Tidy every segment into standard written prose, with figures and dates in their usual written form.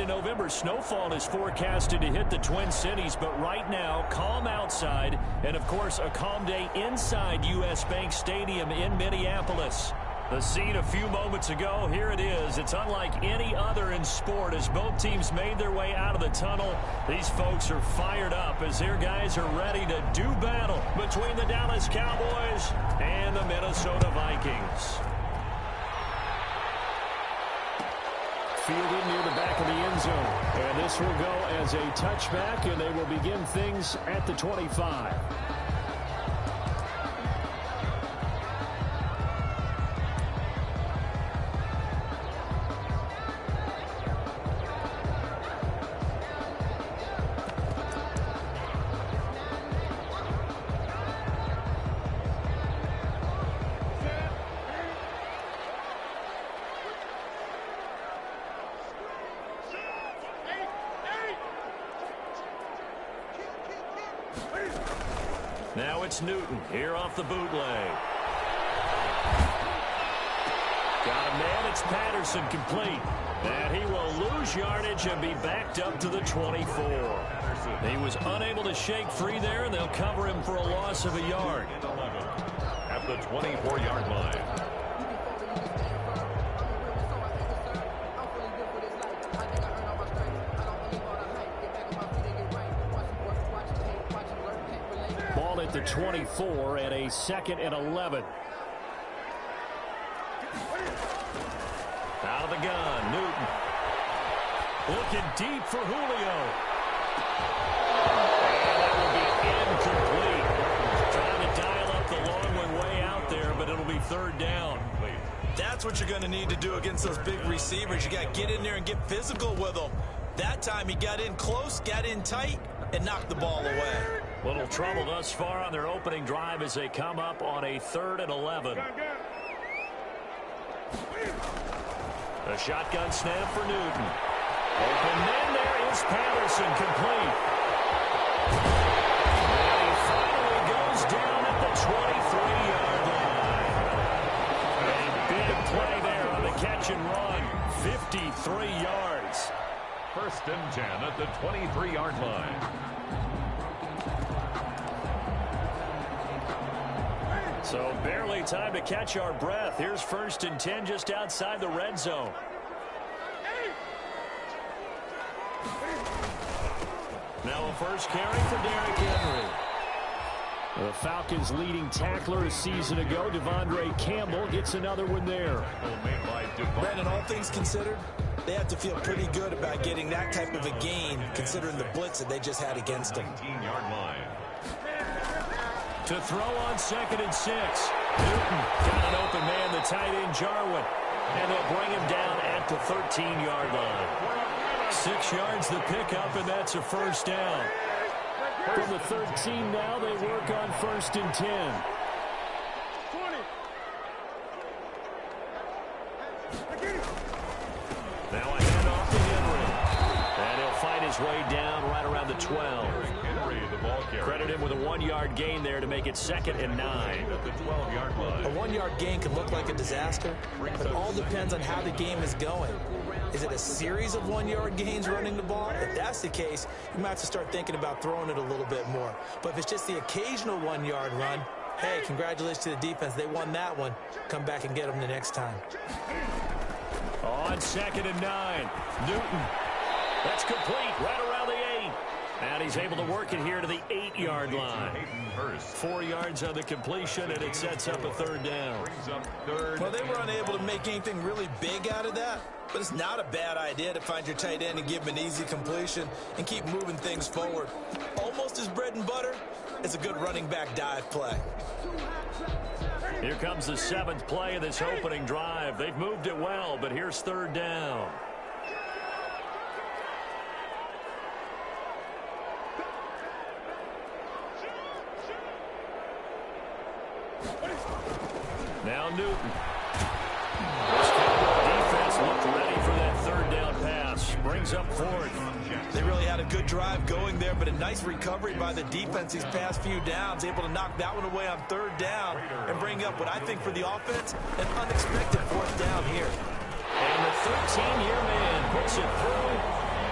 November, snowfall is forecasted to hit the Twin Cities, but right now, calm outside, and of course, a calm day inside U.S. Bank Stadium in Minneapolis. The scene a few moments ago, here it is. It's unlike any other in sport as both teams made their way out of the tunnel. These folks are fired up as their guys are ready to do battle between the Dallas Cowboys and the Minnesota Vikings. Fielded near the back of the end zone. And this will go as a touchback, and they will begin things at the 25. Now it's Newton here off the bootleg. Got a man. It's Patterson complete. And he will lose yardage and be backed up to the 24. He was unable to shake free there, and they'll cover him for a loss of a yard. At the 24-yard line. Ball at the 24 and a 2nd and 11. Out of the gun, Newton. Looking deep for Julio. And that will be incomplete. Trying to dial up the long one way out there, but it'll be 3rd down. That's what you're going to need to do against those big receivers. You got to get in there and get physical with them. That time he got in close, got in tight, and knocked the ball away. Little trouble thus far on their opening drive as they come up on a 3rd and 11. A shotgun snap for Newton. Open man, there is Patterson complete. And he finally goes down at the 23-yard line. A big play there on the catch and run. 53 yards. 1st and 10 at the 23-yard line. So barely time to catch our breath. Here's 1st and 10 just outside the red zone. Now a first carry for Derrick Henry. The Falcons' leading tackler a season ago, Devondre Campbell, gets another one there. Brandon, all things considered, they have to feel pretty good about getting that type of a gain, considering the blitz that they just had against them. 19-yard line. To throw on 2nd and 6. Newton got an open man, the tight end Jarwin. And they'll bring him down at the 13-yard line. 6 yards the pickup, and that's a 1st down. From the 13 now, they work on 1st and 10. Now a handoff to Henry. And he'll fight his way down right around the 12. Credit him with a 1-yard gain there to make it 2nd and 9. At the 12-yard line. A 1-yard gain can look like a disaster, but it all depends on how the game is going. Is it a series of 1-yard gains running the ball? If that's the case, you might have to start thinking about throwing it a little bit more. But if it's just the occasional 1-yard run, hey, congratulations to the defense. They won that one. Come back and get them the next time. On 2nd and 9, Newton. That's complete right around the 8. And he's able to work it here to the 8-yard line. 4 yards on the completion, and it sets up a 3rd down. Well, they were unable to make anything really big out of that, but it's not a bad idea to find your tight end and give him an easy completion and keep moving things forward. Almost as bread and butter as a good running back dive play. Here comes the 7th play of this opening drive. They've moved it well, but here's 3rd down. Now Newton. This defense looked ready for that 3rd down pass. Brings up 4th. They really had a good drive going there, but a nice recovery by the defense these past few downs, able to knock that one away on 3rd down and bring up what I think for the offense, an unexpected 4th down here. And the 13-year man puts it through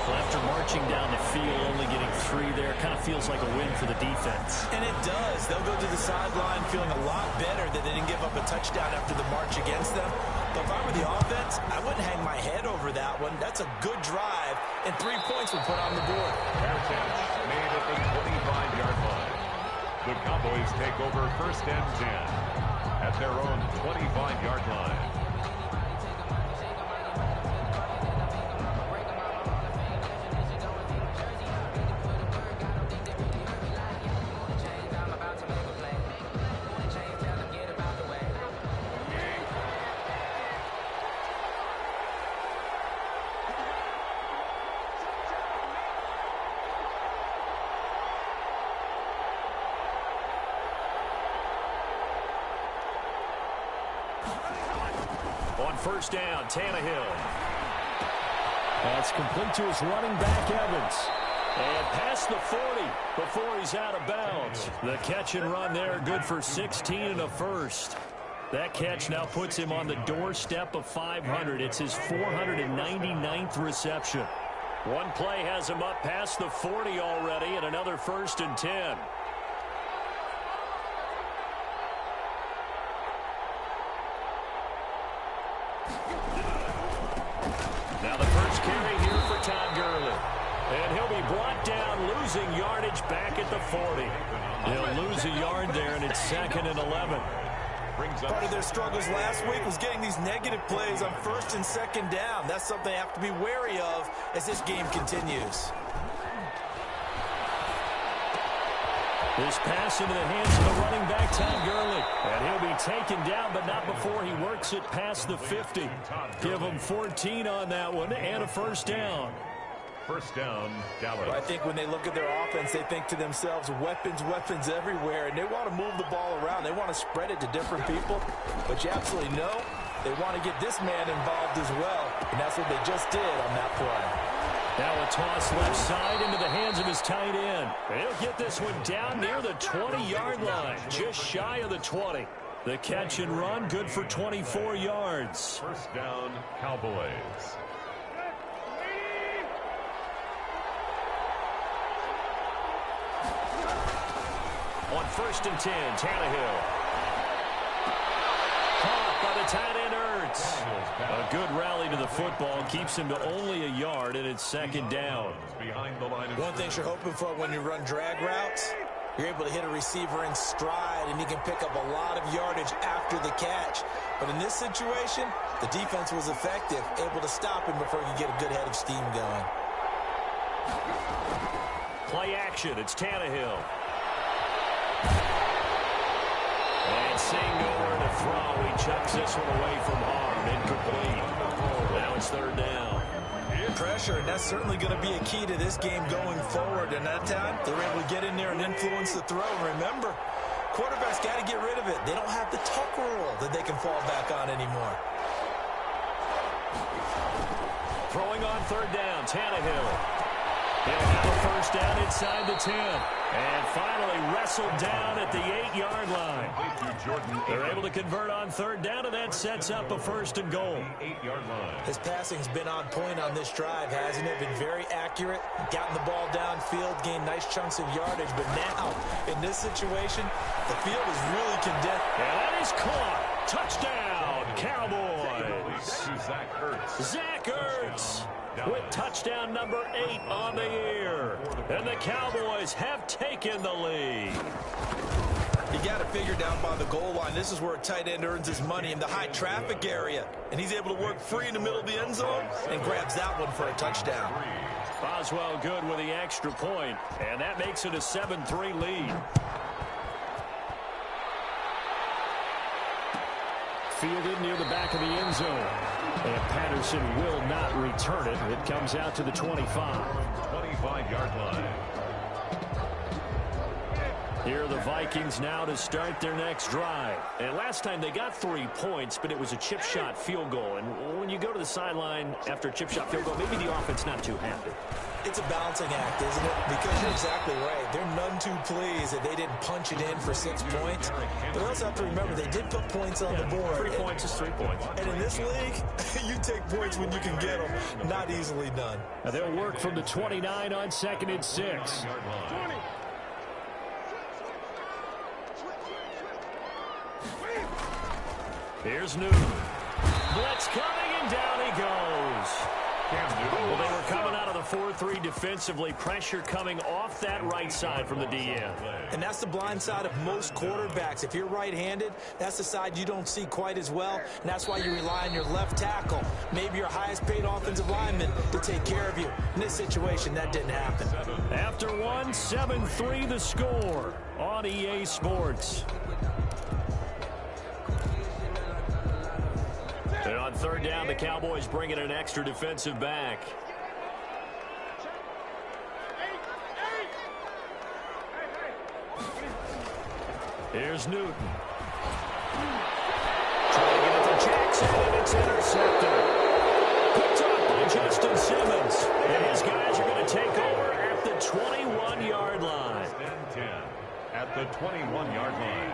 Well, after marching down the field, only getting 3 there, kind of feels like a win for the defense. And it does. They'll go to the sideline feeling a lot better that they didn't give up a touchdown after the march against them. But if I were the offense, I wouldn't hang my head over that one. That's a good drive, and 3 points were put on the board. Fair catch made at the 25-yard line. The Cowboys take over 1st and 10 at their own 25-yard line. On 1st down, Tannehill. That's complete to his running back, Evans. And past the 40 before he's out of bounds. The catch and run there, good for 16 and a first. That catch now puts him on the doorstep of 500. It's his 499th reception. One play has him up past the 40 already, and another 1st and 10. Now the first carry here for Todd Gurley. And he'll be brought down, losing yardage back at the 40. He'll lose a yard there, and it's 2nd and 11. Part of their struggles last week was getting these negative plays on 1st and 2nd down. That's something they have to be wary of as this game continues. This pass into the hands of the running back, Todd Gurley. And he'll be taken down, but not before he works it past the 50. Give him 14 on that one and a 1st down. 1st down, Dallas. Well, I think when they look at their offense, they think to themselves, weapons, weapons everywhere, and they want to move the ball around. They want to spread it to different people, but you absolutely know they want to get this man involved as well, and that's what they just did on that play. Now a toss left side into the hands of his tight end. He'll get this one down near the 20-yard line, just shy of the 20. The catch and run, good for 24 yards. 1st down, Cowboys. On 1st and 10, Tannehill. Caught by the tight end, Ertz. A good rally to the football keeps him to only a yard, and it's 2nd down. One thing you're hoping for when you run drag routes, you're able to hit a receiver in stride, and you can pick up a lot of yardage after the catch. But in this situation, the defense was effective, able to stop him before he could get a good head of steam going. Play action, it's Tannehill. And seeing nowhere to throw, he chucks this one away from harm. Incomplete. Now it's 3rd down. Pressure, and that's certainly going to be a key to this game going forward. And that time, they were able to get in there and influence the throw. Remember, quarterbacks got to get rid of it. They don't have the tuck rule that they can fall back on anymore. Throwing on 3rd down, Tannehill. He'll have a 1st down inside the 10. And finally wrestled down at the 8-yard line. They're able to convert on 3rd down, and that sets up a 1st and goal. 8-yard line. His passing's been on point on this drive, hasn't it? Been very accurate, gotten the ball downfield, gained nice chunks of yardage. But now, in this situation, the field is really condensed. And that is caught. Touchdown, Cowboys. Zach Ertz. Zach Ertz with touchdown number 8 on the year. And the Cowboys have taken the lead. You got to figure down by the goal line. This is where a tight end earns his money, in the high traffic area. And he's able to work free in the middle of the end zone and grabs that one for a touchdown. Boswell good with the extra point, and that makes it a 7-3 lead. Fielded near the back of the end zone. And Patterson will not return it. It comes out to the 25. 25-yard line. Here are the Vikings now to start their next drive. And last time they got 3 points, but it was a chip shot field goal. And when you go to the sideline after a chip shot field goal, maybe the offense not too happy. It's a balancing act, isn't it? Because you're exactly right. They're none too pleased that they didn't punch it in for 6 points. But we also have to remember they did put points on the board. 3 points is 3 points. And in this league, you take points when you can get them. Not easily done. Now they'll work from the 29 on 2nd and 6. Here's Newton. Blitz coming, and down he goes. Well, they were coming out of the 4-3 defensively. Pressure coming off that right side from the DN. And that's the blind side of most quarterbacks. If you're right-handed, that's the side you don't see quite as well. And that's why you rely on your left tackle, maybe your highest-paid offensive lineman, to take care of you. In this situation, that didn't happen. After one, 7-3 the score on EA Sports. And on 3rd down, the Cowboys bring in an extra defensive back. Here's Newton. Trying to get it to Jackson, and it's intercepted. Picked up by Justin Simmons. And his guys are going to take over at the 21-yard line. 10 at the 21-yard line.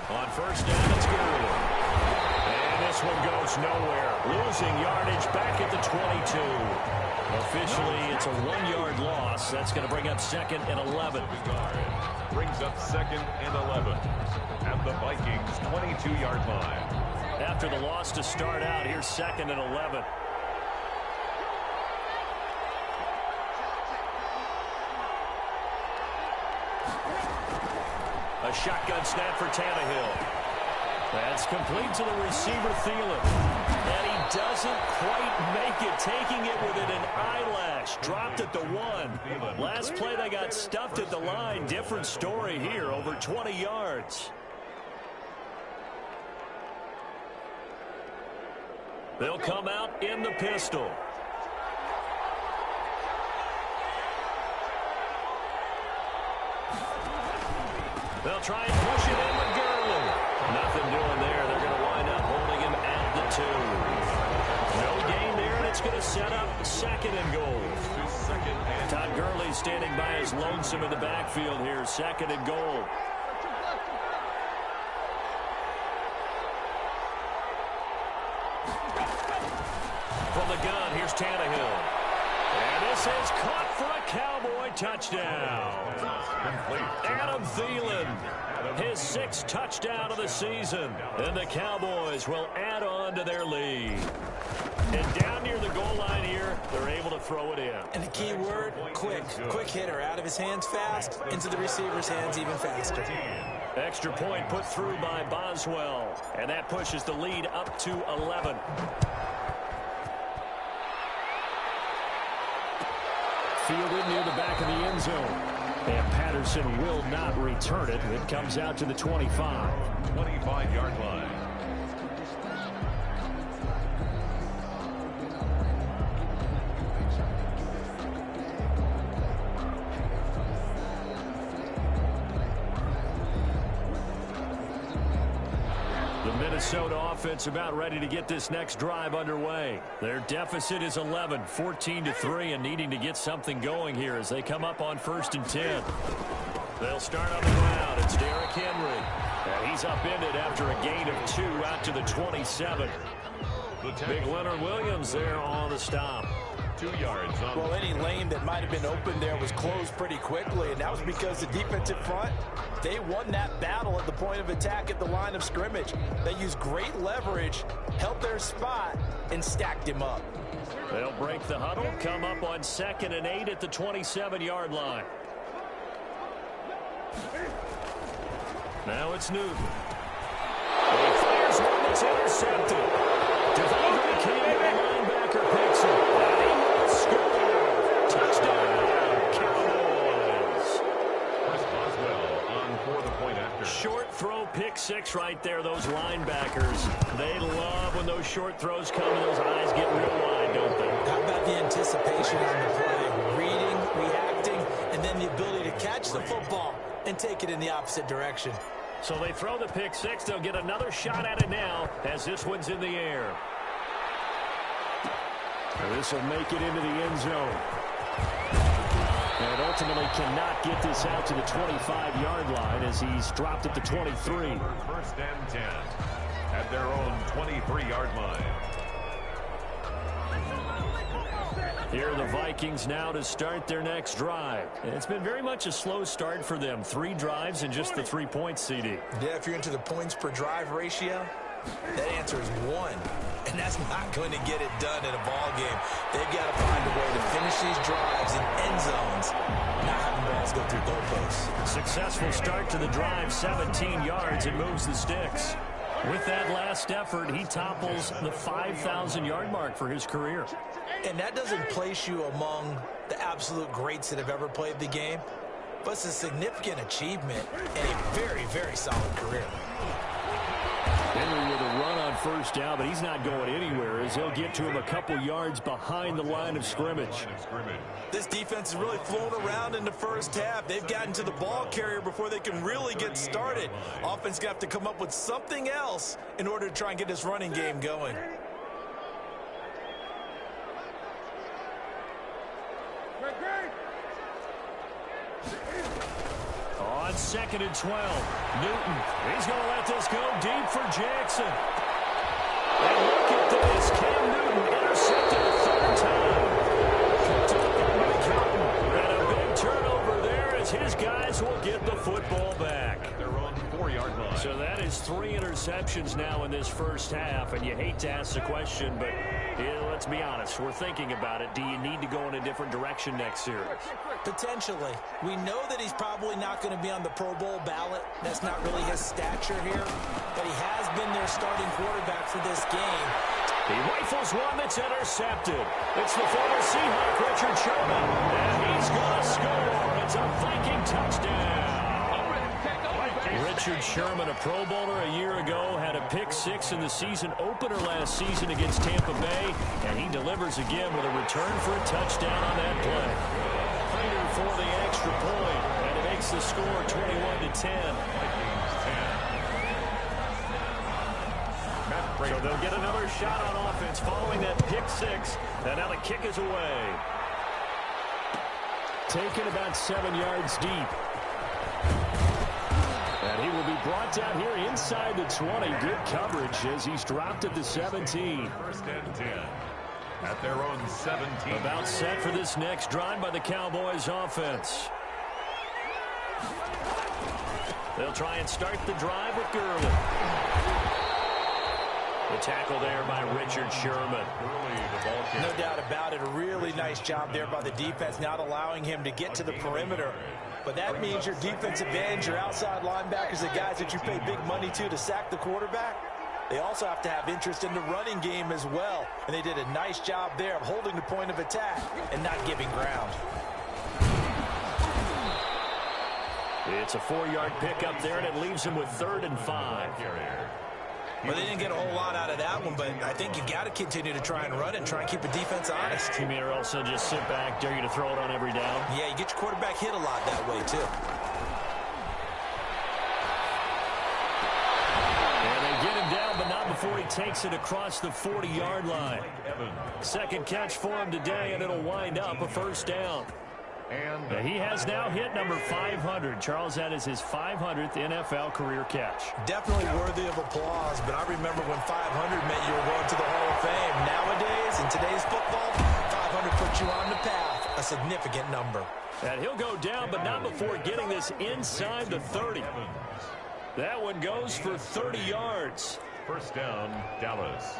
On 1st down, it's Gurley. And this one goes nowhere. Losing yardage back at the 22. Officially, it's a 1-yard loss. That's going to bring up 2nd and 11. Brings up 2nd and 11 at the Vikings' 22-yard line. After the loss to start out, here's 2nd and 11. A shotgun snap for Tannehill. That's complete to the receiver, Thielen. And he doesn't quite make it, taking it within an eyelash. Dropped at the 1. Last play, they got stuffed at the line. Different story here, over 20 yards. They'll come out in the pistol. They'll try and push it in with Gurley. Nothing doing there. They're going to wind up holding him at the 2. No gain there, and it's going to set up 2nd and goal. Todd Gurley standing by his lonesome in the backfield here. 2nd and goal. From the gun, here's Tannehill. And this is caught for a Cowboy touchdown. Adam Thielen, his 6th touchdown of the season. And the Cowboys will add on to their lead. And down near the goal line here, they're able to throw it in. And the key word, quick. Quick hitter. Out of his hands fast, into the receiver's hands even faster. Extra point put through by Boswell. And that pushes the lead up to 11. Fielded near the back of the end zone. And Patterson will not return it. It comes out to the 25. 25-yard line. The Minnesota offense about ready to get this next drive underway. Their deficit is 11, 14-3, and needing to get something going here as they come up on 1st and 10. They'll start on the ground. It's Derrick Henry. And he's upended after a gain of 2 out to the 27. Big Leonard Williams there on the stop. 2 yards. Well, any lane that might have been open there was closed pretty quickly, and that was because the defensive front, they won that battle at the point of attack at the line of scrimmage. They used great leverage, held their spot, and stacked him up. They'll break the huddle, come up on 2nd and 8 at the 27-yard line. Now it's Newton. He fires one that's intercepted. Devontae King, the linebacker, picks it. And he will score. Touchdown, Cowboys. Chris Boswell on for the point after. Short throw, pick 6 right there. Those linebackers, they love when those short throws come and those eyes get real wide, don't they? How about the anticipation on the play? Reading, reacting, and then the ability to catch the football and take it in the opposite direction. So they throw the pick six. They'll get another shot at it now as this one's in the air. This will make it into the end zone. And ultimately cannot get this out to the 25-yard line as he's dropped at the 23. First and 10 at their own 23-yard line. Here are the Vikings now to start their next drive. It's been very much a slow start for them. 3 drives and just the 3 points, CD. Yeah, if you're into the points per drive ratio, that answer is 1. And that's not going to get it done in a ball game. They've got to find a way to finish these drives in end zones, not having balls go through goalposts. Successful start to the drive, 17 yards, and moves the sticks. With that last effort, he topples the 5,000-yard mark for his career. And that doesn't place you among the absolute greats that have ever played the game, but it's a significant achievement and a very, very solid career. Henry with a run on first down, but he's not going anywhere as he'll get to him a couple yards behind the line of scrimmage. This defense is really flown around in the first half. They've gotten to the ball carrier before they can really get started. Offense got to come up with something else in order to try and get this running game going. On 2nd and 12, Newton, he's going to let this go deep for Jackson. And look at this, Cam Newton intercepted a 3rd time. Taken by Kelton, and a big turnover there as his guys will get the football back. Their own 4-yard line. So that is 3 interceptions now in this first half, and you hate to ask the question, but yeah, let's be honest, we're thinking about it. Do you need to go in a different direction next series? Potentially. We know that he's probably not going to be on the Pro Bowl ballot. That's not really his stature here, but he has been their starting quarterback for this game. He rifles one that's intercepted. It's the former Seahawk, Richard Sherman, and he's going to score. It's a Viking touchdown. Richard Sherman, a Pro Bowler a year ago, had a pick 6 in the season opener last season against Tampa Bay, and he delivers again with a return for a touchdown on that play. Fighter for the extra point, and it makes the score 21-10. So they'll get another shot on offense following that pick 6, and now the kick is away. Taken about 7 yards deep. And he will be brought down here inside the 20. Good coverage as he's dropped at the 17. First and 10 at their own 17. About set for this next drive by the Cowboys offense. They'll try and start the drive with Gurley. The tackle there by Richard Sherman. No doubt about it. A really nice job there by the defense, not allowing him to get to the perimeter. But that means your defensive ends, your outside linebackers, the guys that you pay big money to sack the quarterback, they also have to have interest in the running game as well. And they did a nice job there of holding the point of attack and not giving ground. It's a 4-yard pickup there, and it leaves him with 3rd and 5. Well, they didn't get a whole lot out of that one, but I think you got to continue to try and run it and try and keep the defense honest. You mean also just sit back, dare you to throw it on every down? Yeah, you get your quarterback hit a lot that way, too. And they get him down, but not before he takes it across the 40-yard line. 2nd catch for him today, and it'll wind up a 1st down. And he has now hit number 500. Charles, that is his 500th NFL career catch. Definitely worthy of applause, but I remember when 500 meant you were going to the Hall of Fame. Nowadays, in today's football, 500 puts you on the path, a significant number. And he'll go down, but not before getting this inside the 30. That one goes for 30 yards. First down, Dallas.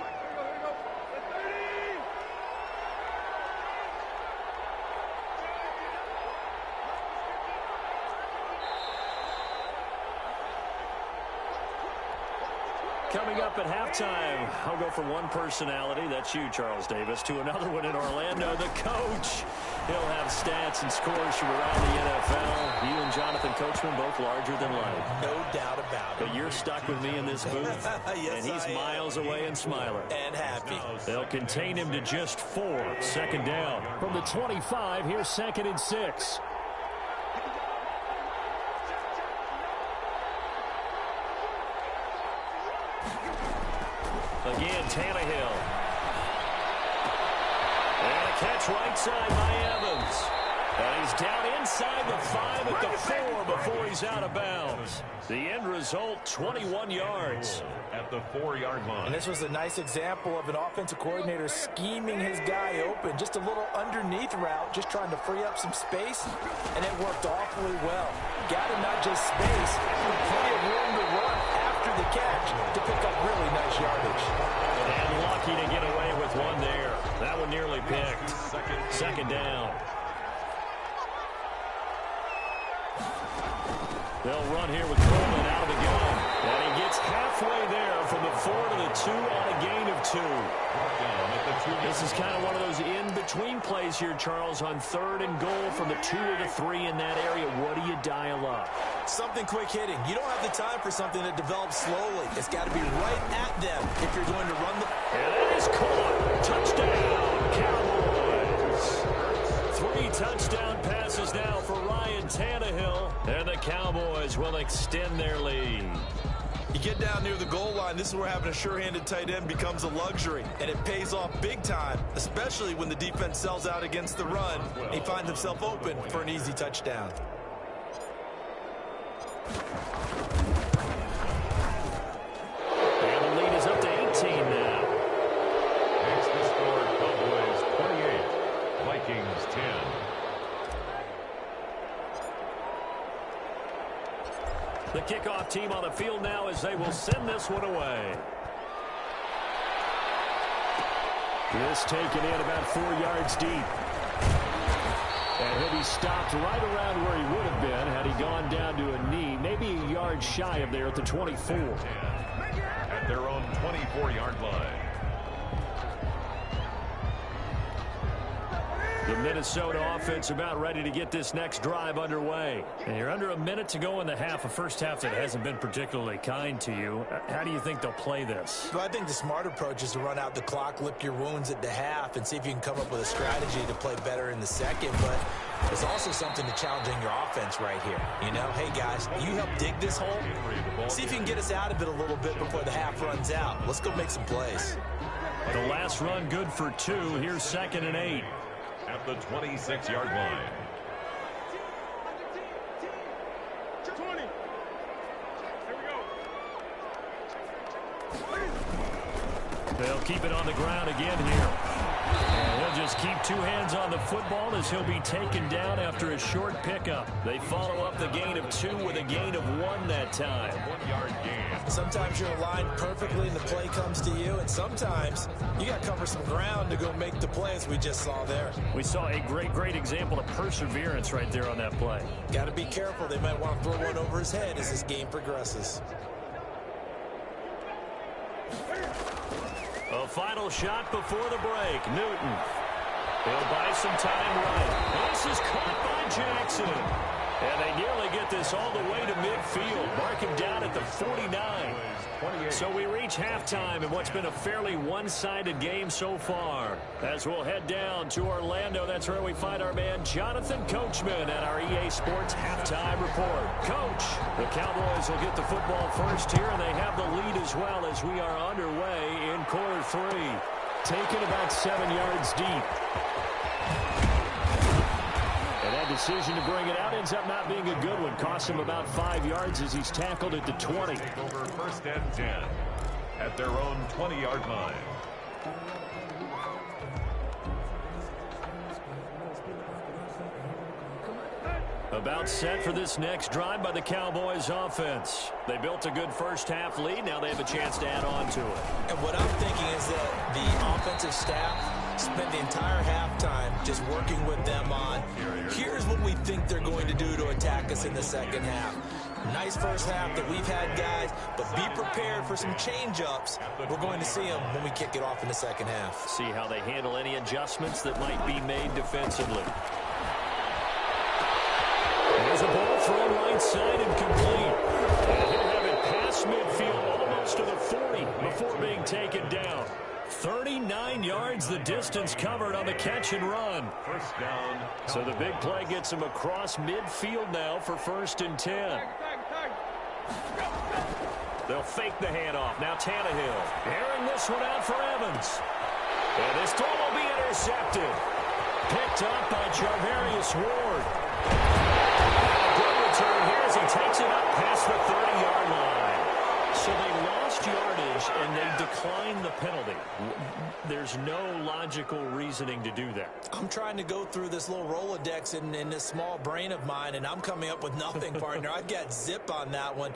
Coming up at halftime, I'll go from one personality, that's you, Charles Davis, to another one in Orlando, the coach. He'll have stats and scores from around the NFL. You and Jonathan Coachman both larger than life. No doubt about it. But you're stuck with me in this booth, yes, and he's miles away and smiling. And happy. They'll contain him to just 4. 2nd down. From the 25, here's 2nd and 6. pitch right side by Evans. And he's down inside the 5 at the 4 before he's out of bounds. The end result, 21 yards. At the 4-yard line. And this was a nice example of an offensive coordinator scheming his guy open. Just a little underneath route, just trying to free up some space, and it worked awfully well. Got him not just space, but plenty of room to run after the catch to pick up really nice yardage. And lucky to get away with one there. That one nearly picked. Second down. They'll run here with Coleman out of the gun. And he gets halfway there from the 4 to the 2 on a gain of 2. This is kind of one of those in-between plays here, Charles, on 3rd and goal from the 2 or the 3 in that area. What do you dial up? Something quick hitting. You don't have the time for something that develops slowly. It's got to be right at them if you're going to run the... And that is caught. Touchdown, Cowboys. 3 touchdown passes now for Ryan Tannehill. And the Cowboys will extend their lead. You get down near the goal line, this is where having a sure-handed tight end becomes a luxury, and it pays off big time, especially when the defense sells out against the run. He finds himself open for an easy touchdown. And the lead is up to 18 now. Next to score, Cowboys 28, Vikings 10. The kickoff team on the field now as they will send this one away. This taken in about 4 yards deep. And he'll be stopped right around where he would have been had he gone down to a knee, maybe a yard shy of there at the 24. At their own 24-yard line. The Minnesota offense about ready to get this next drive underway. And you're under a minute to go in the half, a first half that hasn't been particularly kind to you. How do you think they'll play this? Well, I think the smart approach is to run out the clock, lick your wounds at the half, and see if you can come up with a strategy to play better in the second. But there's also something to challenging your offense right here. You know, hey, guys, you help dig this hole. See if you can get us out of it a little bit before the half runs out. Let's go make some plays. The last run good for 2. Here's 2nd and 8. At the 26-yard line. They'll keep it on the ground again here. And he'll just keep 2 hands on the football as he'll be taken down after a short pickup. They follow up the gain of 2 with a gain of 1 that time. 1-yard gain. Sometimes you're aligned perfectly and the play comes to you, and sometimes you got to cover some ground to go make the play, as we just saw there. We saw a great example of perseverance right there on that play. Got to be careful. They might want to throw one over his head as this game progresses. A final shot before the break. Newton. He'll buy some time right. This is caught by Jackson. And they nearly get this all the way to midfield. Mark him down at the 49. So we reach halftime in what's been a fairly one-sided game so far. As we'll head down to Orlando, that's where we find our man Jonathan Coachman at our EA Sports Halftime Report. Coach, the Cowboys will get the football first here, and they have the lead as well as we are underway in quarter 3. Taken about 7 yards deep. And that decision to bring it out ends up not being a good one. Cost him about 5 yards as he's tackled at the 20. Take over 1st and 10 at their own 20-yard line. About set for this next drive by the Cowboys offense. They built a good first half lead. Now they have a chance to add on to it. And what I'm thinking is that the offensive staff spent the entire halftime just working with them on, here's what we think they're going to do to attack us in the second half. Nice first half that we've had, guys, but be prepared for some change-ups. We're going to see them when we kick it off in the second half. See how they handle any adjustments that might be made defensively. There's a ball thrown right side and complete. And he'll have it past midfield almost to the 40 before being taken down. 39 yards the distance covered on the catch and run. First down. So the big play gets him across midfield now for 1st and 10. They'll fake the handoff. Now Tannehill airing this one out for Evans. And this throw will be intercepted. picked up by Charvarius Ward. Good return here as he takes it up past the 30-yard line. So they lost yardage, and they declined the penalty. There's no logical reasoning to do that. I'm trying to go through this little Rolodex in this small brain of mine, and I'm coming up with nothing, partner. I've got zip on that one.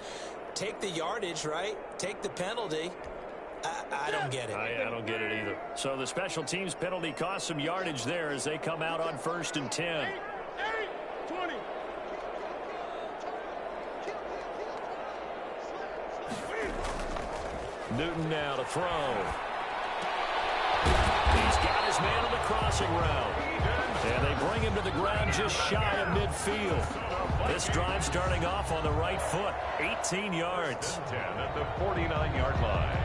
Take the yardage, right? Take the penalty. I don't get it. I don't get it either. So the special teams penalty cost some yardage there as they come out on 1st and 10. 20. Newton now to throw. He's got his man on the crossing route. And they bring him to the ground just shy of midfield. This drive starting off on the right foot. 18 yards. 10 at the 49-yard line.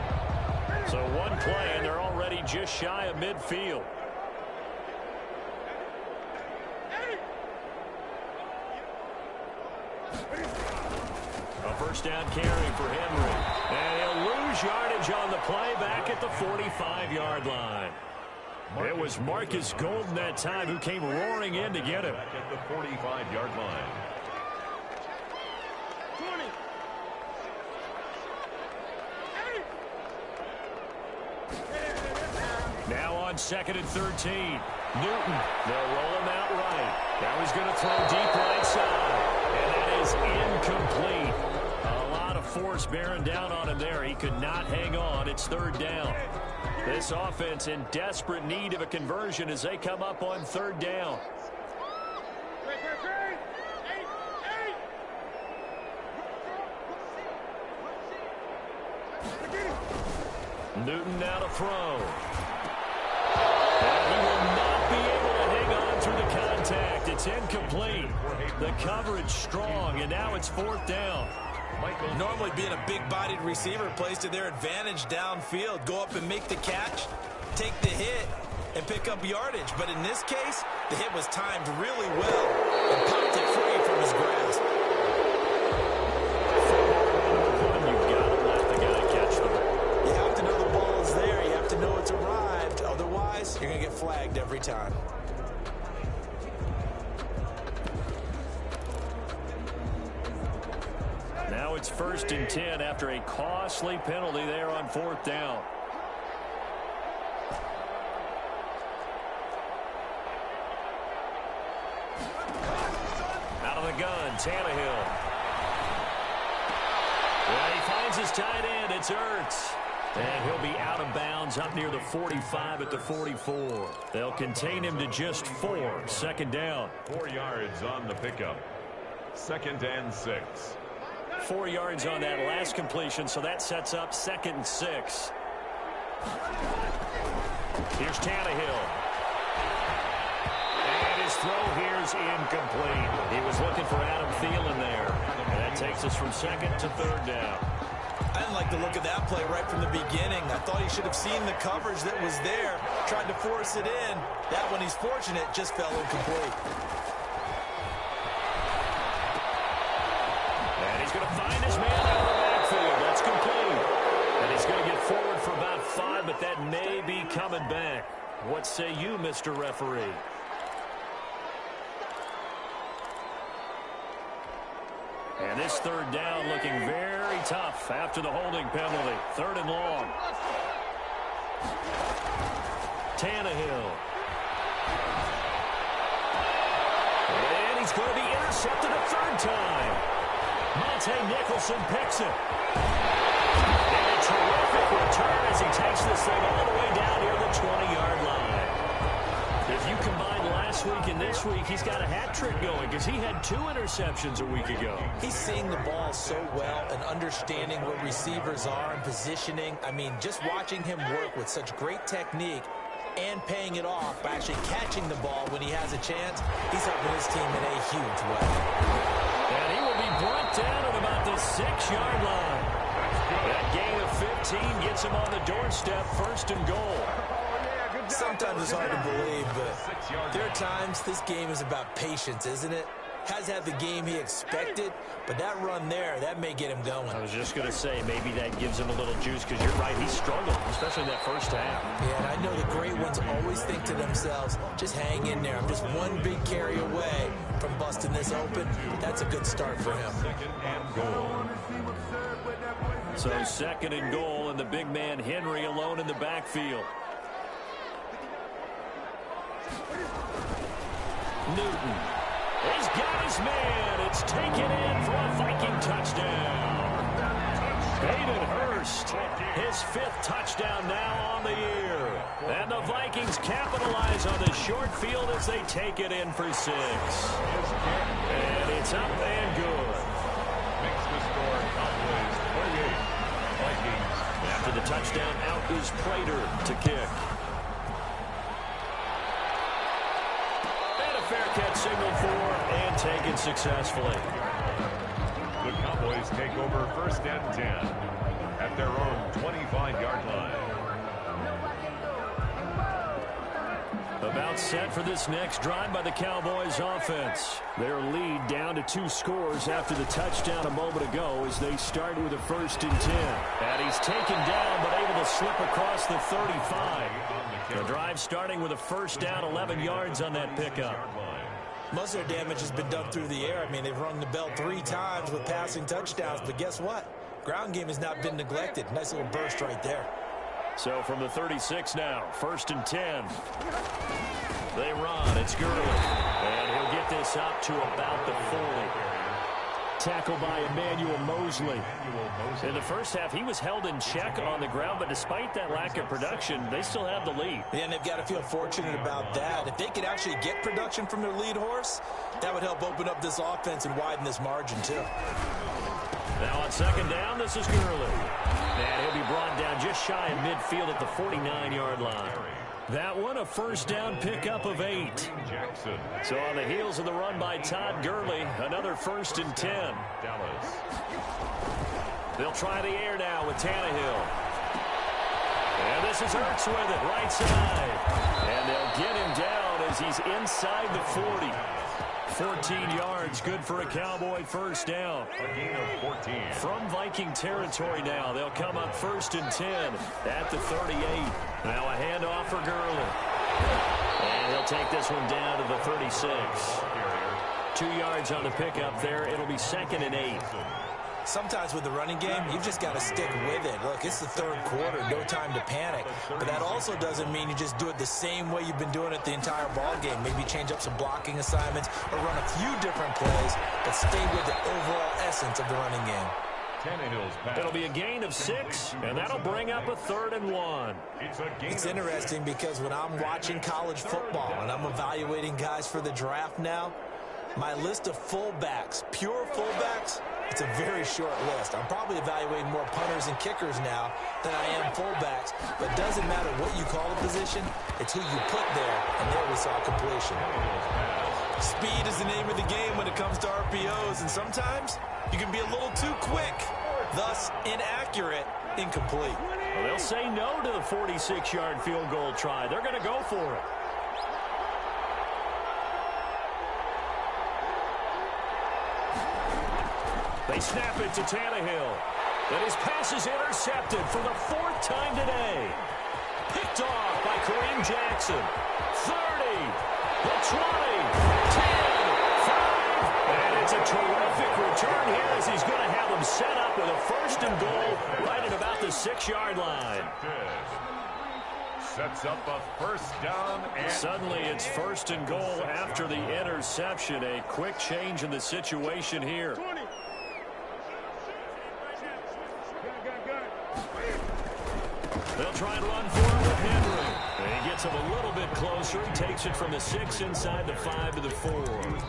So one play, and they're already just shy of midfield. A first down carry for Henry. And he'll lose yardage on the play back at the 45-yard line. It was Marcus Golden that time who came roaring in to get him. Back at the 45-yard line. 20. Now on 2nd and 13. Newton, they'll roll him out right. Now he's going to throw deep right side. And that is incomplete. A lot of force bearing down on him there. He could not hang on. It's 3rd down. This offense in desperate need of a conversion as they come up on 3rd down. Newton now to throw. And he will not be able to hang on through the contact. It's incomplete. The coverage strong, and now it's 4th down. Normally being a big-bodied receiver plays to their advantage downfield. Go up and make the catch, take the hit, and pick up yardage. But in this case, the hit was timed really well and popped it free from his grasp. You've got to let the guy catch the ball. You have to know the ball is there. You have to know it's arrived. Otherwise, you're going to get flagged every time. Now it's 1st and 10 after a costly penalty there on 4th down. Out of the gun, Tannehill. Well, he finds his tight end. It's Ertz. And he'll be out of bounds up near the 45 at the 44. They'll contain him to just 4. 2nd down. 4 yards on the pickup. 2nd and 6. 4 yards on that last completion, so that sets up 2nd and 6. Here's Tannehill. And his throw here's incomplete. He was looking for Adam Thielen there. And that takes us from 2nd to 3rd down. I didn't like the look of that play right from the beginning. I thought he should have seen the coverage that was there, tried to force it in. That one, he's fortunate, just fell incomplete. And he's going to find his man out of the backfield. That's complete. And he's going to get forward for about 5, but that may be coming back. What say you, Mr. Referee? And this 3rd down looking very tough after the holding penalty. 3rd and long. Tannehill. And he's going to be intercepted a 3rd time. Monte Nicholson picks it. And a terrific return as he takes this thing all the way down near the 20-yard line. If you combine last week and this week, he's got a hat trick going because he had 2 interceptions a week ago. He's seeing the ball so well and understanding where receivers are and positioning. I mean, just watching him work with such great technique and paying it off by actually catching the ball when he has a chance, he's helping his team in a huge way. And he will be brought down at about the 6-yard line. That gain of 15 gets him on the doorstep, 1st and goal. Sometimes it's hard to believe, but there are times this game is about patience, isn't it? Has had the game he expected, but that run there, that may get him going. I was just going to say, maybe that gives him a little juice because you're right, he struggled, especially in that first half. Yeah, and I know the great ones always always think to themselves, just hang in there. I'm just one big carry away from busting this open. That's a good start for him. Second and goal. So 2nd and goal, and the big man Henry alone in the backfield. Newton. He's got his man. It's taken in for a Viking touchdown. Hayden Hurst, his 5th touchdown now on the year. And the Vikings capitalize on the short field as they take it in for 6. And it's up and good. Makes the score Cowboys 28. Vikings. After the touchdown, out is Prater to kick. And a fair catch signal for and taken successfully. The Cowboys take over 1st and 10 at their own 25-yard line. About set for this next drive by the Cowboys offense. Their lead down to 2 scores after the touchdown a moment ago as they start with a 1st and 10. And he's taken down but able to slip across the 35. The drive starting with a 1st down, 11 yards on that pickup. Most of their damage has been done through the air. I mean, they've rung the bell 3 times with passing touchdowns, but guess what? Ground game has not been neglected. Nice little burst right there. So from the 36 now, 1st and 10. They run. It's Gurley. And he'll get this up to about the 40. Tackled by Emmanuel Mosley. In the first half, he was held in check on the ground, but despite that lack of production, they still have the lead. Yeah, and they've got to feel fortunate about that. If they could actually get production from their lead horse, that would help open up this offense and widen this margin, too. Now on 2nd down, this is Gurley. And he'll be brought down just shy of midfield at the 49-yard line. That one, a 1st down pickup of 8. Jackson. So on the heels of the run by Todd Gurley, another 1st and 10. Dallas. They'll try the air now with Tannehill. And this is Ertz with it, right side. And they'll get him down as he's inside the 40. 14 yards, good for a Cowboy 1st down. A gain of 14. From Viking territory now, they'll come up 1st and 10 at the 38. Now a handoff for Gurley. And he'll take this one down to the 36. 2 yards on the pickup there. It'll be 2nd and 8. Sometimes with the running game, you've just got to stick with it. Look, it's the 3rd quarter, no time to panic. But that also doesn't mean you just do it the same way you've been doing it the entire ball game. Maybe change up some blocking assignments or run a few different plays, but stay with the overall essence of the running game. It'll be a gain of 6, and that'll bring up a 3rd and 1. It's interesting because when I'm watching college football and I'm evaluating guys for the draft now, my list of fullbacks, pure fullbacks, it's a very short list. I'm probably evaluating more punters and kickers now than I am fullbacks. But it doesn't matter what you call a position. It's who you put there. And there we saw completion. Speed is the name of the game when it comes to RPOs. And sometimes you can be a little too quick. Thus, inaccurate, incomplete. Well, they'll say no to the 46-yard field goal try. They're going to go for it. They snap it to Tannehill. And his pass is intercepted for the 4th time today. Picked off by Kareem Jackson. 30, the 20, 10, 5. And it's a terrific return here as he's going to have them set up with a 1st and goal right at about the 6-yard line. Sets up a 1st down. And suddenly it's 1st and goal after the interception. A quick change in the situation here. 20. They'll try and run for it with Henry. And he gets him a little bit closer. He takes it from the 6 inside the 5 to the 4.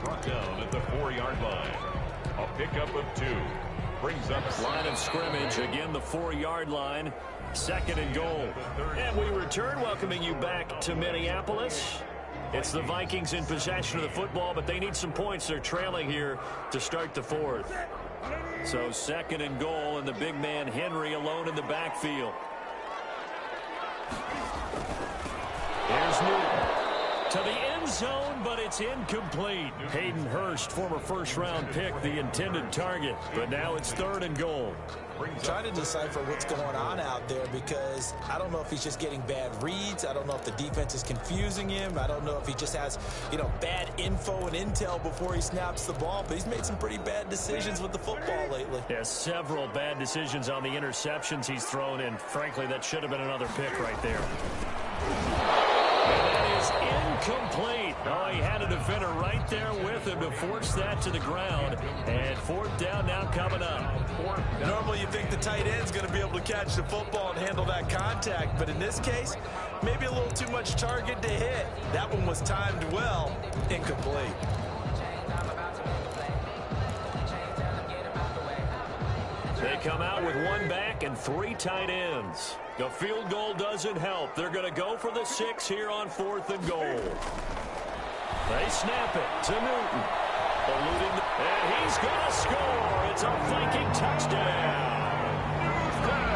Brought down at the 4-yard line. A pickup of 2. Brings up line of scrimmage. Again, the 4-yard line. 2nd and goal. And we return, welcoming you back to Minneapolis. It's the Vikings in possession of the football, but they need some points. They're trailing here to start the 4th. So 2nd and goal, and the big man Henry alone in the backfield. Here's Newton. To the end zone, but it's incomplete. Hayden Hurst, former first-round pick, the intended target. But now it's 3rd and goal. Trying to decipher what's going on out there because I don't know if he's just getting bad reads. I don't know if the defense is confusing him. I don't know if he just has, bad info and intel before he snaps the ball. But he's made some pretty bad decisions with the football lately. Yeah, several bad decisions on the interceptions he's thrown in. Frankly, that should have been another pick right there. And that is incomplete. Oh, he had a defender right there with him to force that to the ground. And 4th down now coming up. Normally you think the tight end's going to be able to catch the football and handle that contact. But in this case, maybe a little too much target to hit. That one was timed well. Incomplete. They come out with 1 back and 3 tight ends. The field goal doesn't help. They're going to go for the 6 here on 4th and goal. They snap it to Newton. And he's going to score. It's a Viking touchdown.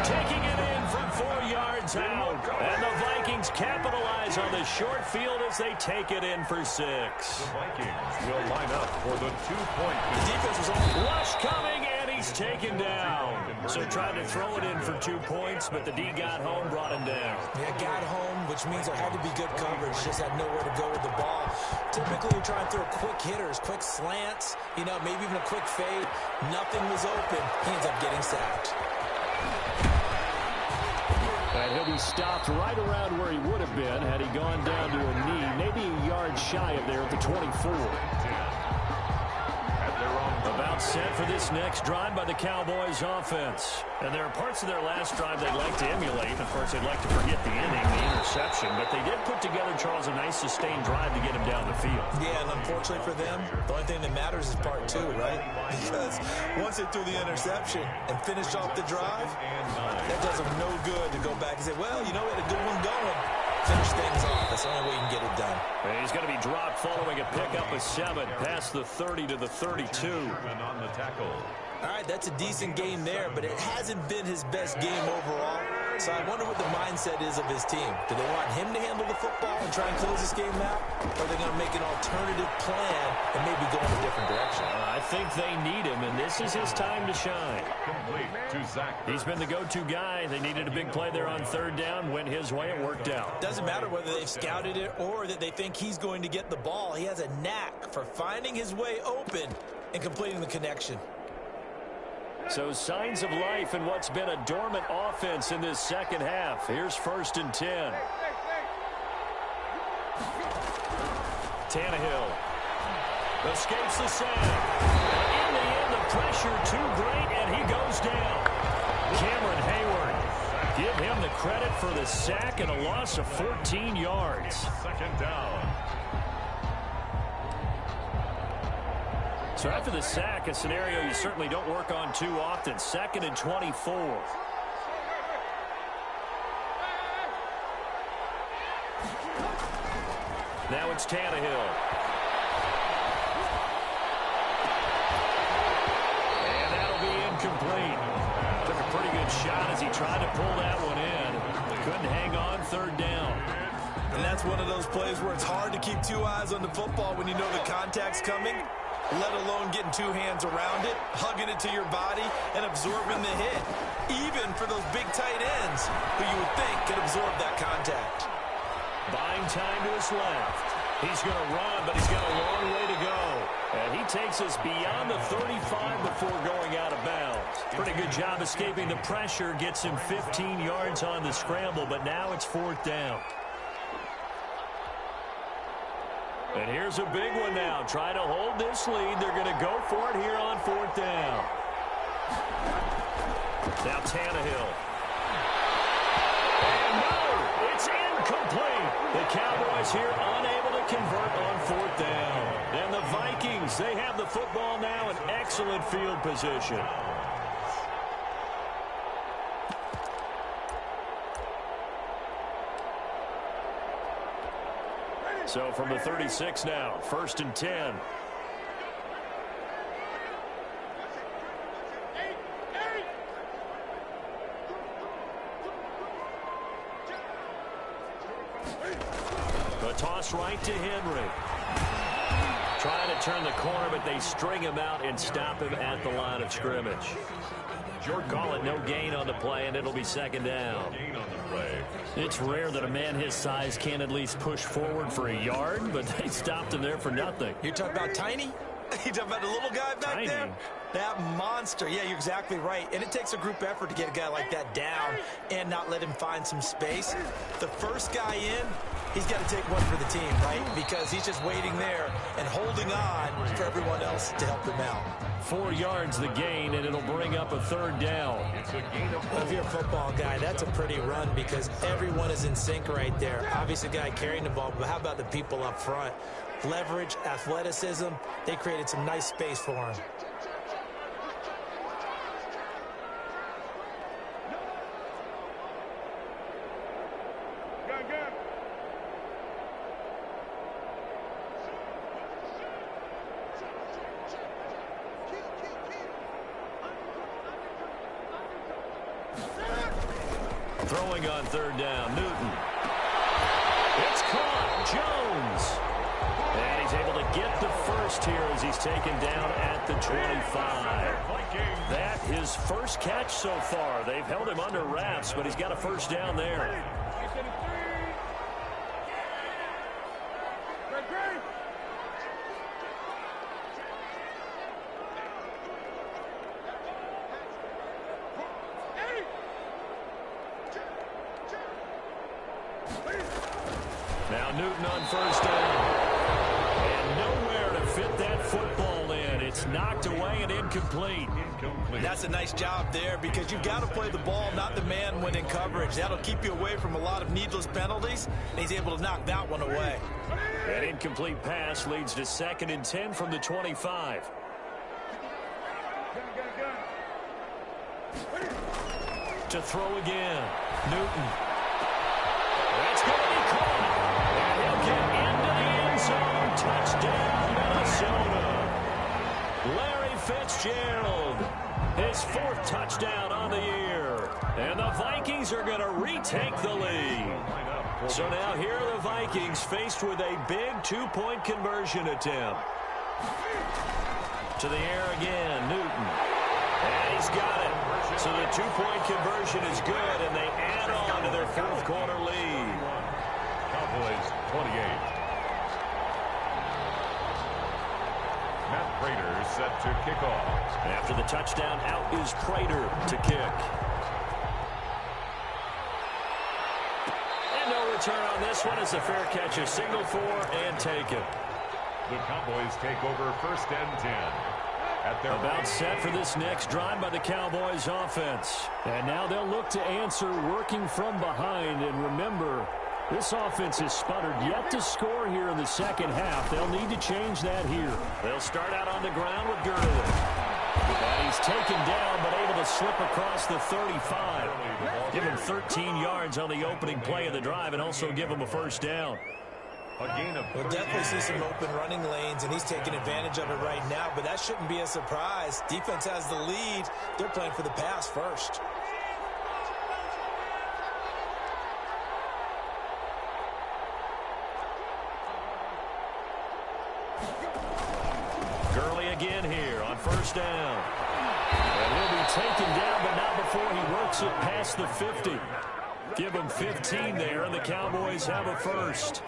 Taking it in from 4 yards out. And the Vikings capitalize on the short field as they take it in for 6. The Vikings will line up for the 2-point. The defense was on. Rush coming, and he's taken down. So tried to throw it in for 2 points, but the D got home, brought him down. Yeah, got home, which means there had to be good coverage. Just had nowhere to go with the ball. Typically, you're trying to throw quick hitters, quick slants, maybe even a quick fade. Nothing was open. He ends up getting sacked. And he'll be stopped right around where he would have been had he gone down to a knee, maybe a yard shy of there at the 24. About set for this next drive by the Cowboys offense. And there are parts of their last drive they'd like to emulate. Of course, they'd like to forget the inning, the interception. But they did put together, Charles, a nice sustained drive to get him down the field. Yeah, and unfortunately for them, the only thing that matters is part 2, right? Because once they threw the interception and finished off the drive, that does them no good to go back and say, well, we had a good one going. Finish things off. That's the only way you can get it done. And he's going to be dropped following a pickup of 7 past the 30 to the 32. On the tackle. All right, that's a decent game there, but it hasn't been his best game overall. So I wonder what the mindset is of his team. Do they want him to handle the football and try and close this game out? Or are they going to make an alternative plan and maybe go in a different direction? I think they need him, and this is his time to shine. Complete to Zach. He's been the go-to guy. They needed a big play there on 3rd down. Went his way. It worked out. Doesn't matter whether they've scouted it or that they think he's going to get the ball. He has a knack for finding his way open and completing the connection. So signs of life in what's been a dormant offense in this second half. Here's 1st and 10. Tannehill escapes the sack. In the end, the pressure too great, and he goes down. Cameron Hayward, give him the credit for the sack and a loss of 14 yards. 2nd down. So after the sack, a scenario you certainly don't work on too often. 2nd and 24. Now it's Tannehill. And that'll be incomplete. Took a pretty good shot as he tried to pull that one in. Couldn't hang on 3rd down. And that's one of those plays where it's hard to keep 2 eyes on the football when you know the contact's coming, let alone getting 2 hands around it, hugging it to your body, and absorbing the hit. Even for those big tight ends who you would think could absorb that contact. Buying time to his left. He's going to run, but he's got a long way to go. And he takes us beyond the 35 before going out of bounds. Pretty good job escaping the pressure. Gets him 15 yards on the scramble, but now it's 4th down. And here's a big one now. Trying to hold this lead. They're going to go for it here on 4th down. Now Tannehill. And no, it's incomplete. The Cowboys here unable to convert on 4th down. And the Vikings, they have the football now in excellent field position. So from the 36 now, 1st and 10. A toss right to Henry. Trying to turn the corner, but they string him out and stop him at the line of scrimmage. Call it no gain on the play, and it'll be second down. It's rare that a man his size can at least push forward for a yard, but they stopped him there for nothing. You're talking about Tiny? You're talking about the little guy back there? That monster. Yeah, you're exactly right. And it takes a group effort to get a guy like that down and not let him find some space. The first guy in, he's got to take one for the team, right? Because he's just waiting there and holding on for everyone else to help him out. 4 yards the gain, and it'll bring up a third down. Well, if you're a football guy, that's a pretty run because everyone is in sync right there. Obviously, the guy carrying the ball, but how about the people up front? Leverage, athleticism, they created some nice space for him. Throwing on third down, Newton. It's caught, Jones. And he's able to get the first here as he's taken down at the 25. That his first catch so far. They've held him under wraps, but he's got a first down there. Now Newton on first down. And nowhere to fit that football in. It's knocked away and incomplete. That's a nice job there because you've got to play the ball, not the man when in coverage. That'll keep you away from a lot of needless penalties, and he's able to knock that one away. That incomplete pass leads to 2nd and 10 from the 25. To throw again. Newton. That's going to be caught. And he'll get into the end zone. Touchdown, Minnesota. Larry Fitzgerald. His 4th touchdown on the year. And the Vikings are going to retake the lead. So now here are the Vikings faced with a big 2-point conversion attempt. To the air again, Newton. And he's got it. So the 2-point conversion is good, and they add on to their 4th quarter lead. Cowboys 28. Matt Prater set to kick off. After the touchdown, out is Prater to kick. And no return on this one. It's a fair catch, a signal for and taken. The Cowboys take over 1st and 10. About set for this next drive by the Cowboys offense. And now they'll look to answer working from behind. And remember, this offense has sputtered yet to score here in the second half. They'll need to change that here. They'll start out on the ground with Gurley. And he's taken down but able to slip across the 35. Give him 13 yards on the opening play of the drive and also give him a first down. We'll definitely see some open running lanes, and he's taking advantage of it right now, but that shouldn't be a surprise. Defense has the lead. They're playing for the pass first. Gurley again here on first down. And he'll be taken down, but not before he works it past the 50. Give him 15 there, and the Cowboys have a first.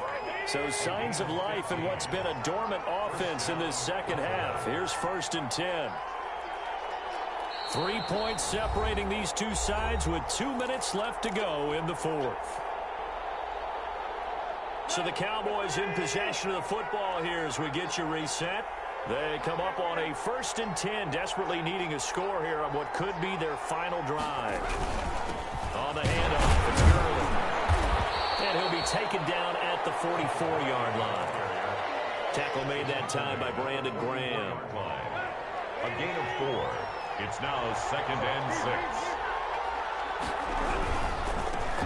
So signs of life in what's been a dormant offense in this second half. Here's 1st and 10. 3 points separating these two sides with 2 minutes left to go in the 4th. So the Cowboys in possession of the football here as we get you reset. They come up on a 1st and 10, desperately needing a score here on what could be their final drive. On the handoff, it's Gurley. And he'll be taken down at the 44-yard line. Tackle made that time by Brandon Graham. A gain of 4. It's now 2nd and 6.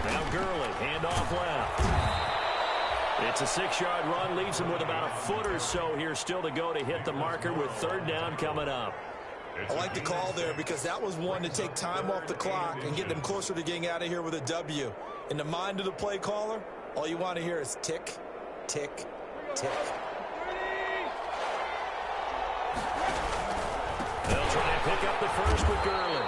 Now Gurley, handoff left. It's a 6-yard run, leaves him with about a foot or so here still to go to hit the marker with 3rd down coming up. I like the call there because that was one to take time off the clock and get them closer to getting out of here with a W. In the mind of the play caller, all you want to hear is tick, tick, tick. They'll try and pick up the first with Gurley.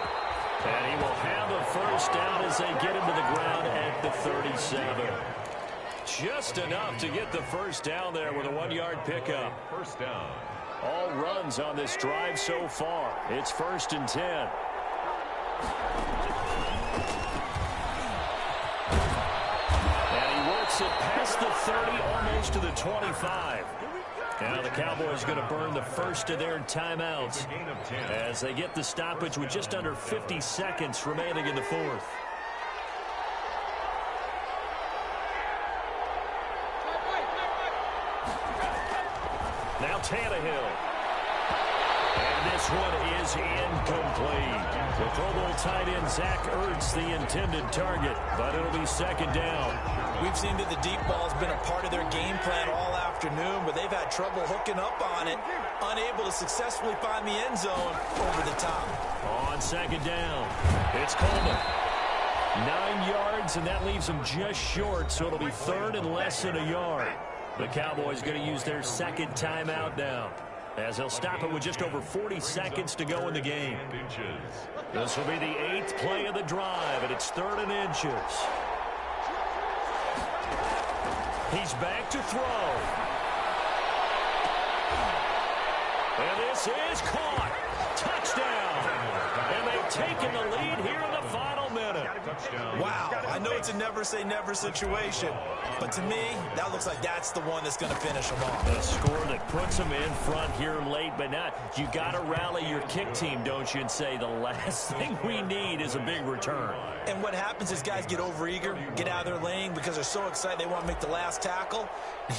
And he will have a first down as they get him to the ground at the 37. Just enough to get the first down there with a 1-yard pickup. First down. All runs on this drive so far. It's 1st and 10. And he works it past the 30, almost to the 25. Now the Cowboys going to burn the first of their timeouts as they get the stoppage with just under 50 seconds remaining in the fourth. Now Tannehill. And this one is incomplete. The Pro Bowl tight end Zach Ertz, the intended target, but it'll be 2nd down. We've seen that the deep ball has been a part of their game plan all afternoon, but they've had trouble hooking up on it, unable to successfully find the end zone over the top. On 2nd down, it's Coleman. 9 yards, and that leaves them just short, so it'll be 3rd and less than a yard. The Cowboys going to use their 2nd timeout now, as they'll stop it with just over 40 seconds to go in the game. This will be the 8th play of the drive, and it's 3rd and inches. He's back to throw. And this is caught. Touchdown. And they've taken the lead here in the final minute. Wow, I know it's a never-say-never situation, but to me, that looks like that's the one that's going to finish them off. A score that puts them in front here late, but not. You got to rally your kick team, don't you, and say the last thing we need is a big return. And what happens is guys get overeager, get out of their lane because they're so excited they want to make the last tackle.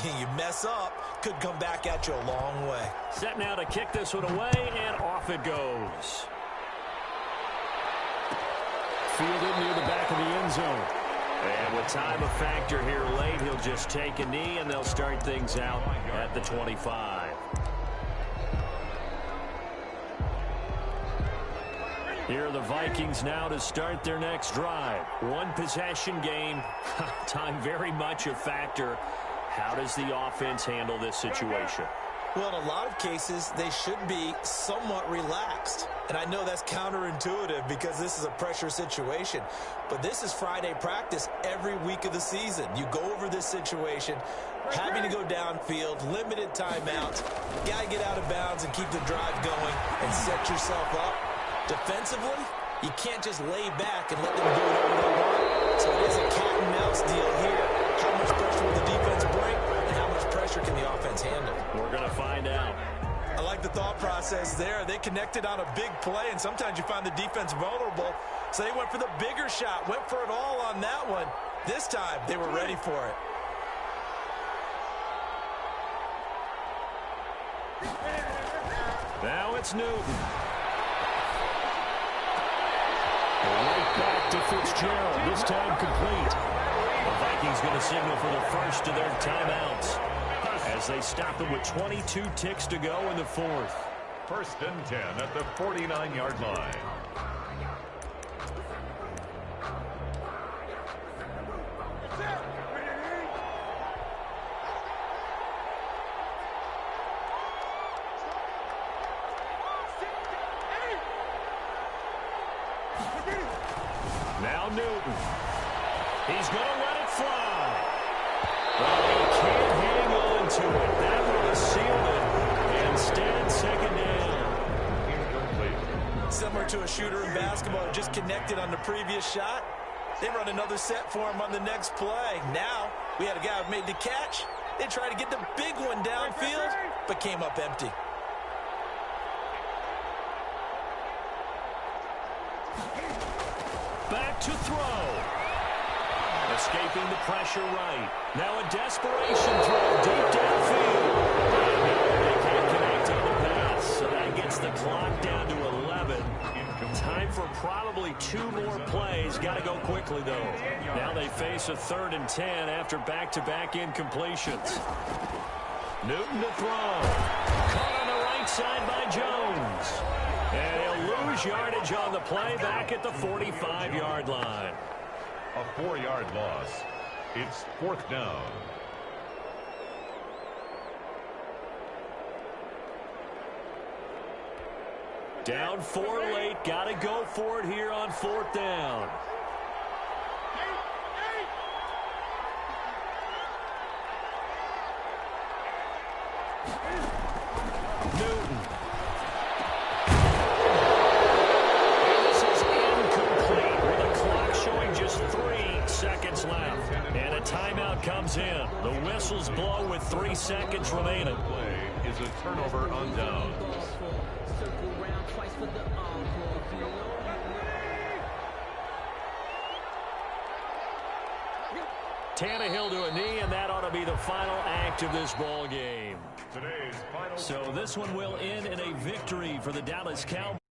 You mess up, could come back at you a long way. Set now to kick this one away, and off it goes. Fielded near the back of the end zone. And with time a factor here late, he'll just take a knee, and they'll start things out at the 25. Here are the Vikings now to start their next drive. One possession game. Time very much a factor. How does the offense handle this situation? Well, in a lot of cases, they should be somewhat relaxed. And I know that's counterintuitive because this is a pressure situation. But this is Friday practice every week of the season. You go over this situation, having to go downfield, limited timeouts. Got to get out of bounds and keep the drive going and set yourself up. Defensively, you can't just lay back and let them do whatever they want. So it is a cat and mouse deal here. How much pressure will the defense bring, and how much pressure can the offense handle? We're going to find out. I like the thought process there. They connected on a big play, and sometimes you find the defense vulnerable. So they went for the bigger shot, went for it all on that one. This time, they were ready for it. Now it's Newton. Right back to Fitzgerald, this time complete. The Vikings going to signal for the first of their timeouts as they stop them with 22 ticks to go in the fourth. 1st and 10 at the 49-yard line. Now Newton. He's going to let it fly. But he can't hang on to it. That would have sealed it. Instead, 2nd down. Similar to a shooter in basketball who just connected on the previous shot. They run another set for him on the next play. Now, we had a guy who made the catch. They tried to get the big one downfield, but came up empty. Back to throw. Escaping the pressure right. Now a desperation throw deep downfield. And they can't connect on the pass. So that gets the clock down to 11. Time for probably 2 more plays. Got to go quickly, though. Now they face a 3rd and 10 after back-to-back incompletions. Newton to throw. Caught on the right side by Jones. And he'll lose yardage on the play back at the 45-yard line. A 4-yard loss. It's 4th down. Down 4 late. Got to go for it here on 4th down. Newton. And this is incomplete with the clock showing just 3 seconds left. And a timeout comes in. The whistles blow with 3 seconds remaining. Play is a turnover on downs. Tannehill to a knee, and that ought to be the final act of this ball game. Today's final. So this one will end in a victory for the Dallas Cowboys.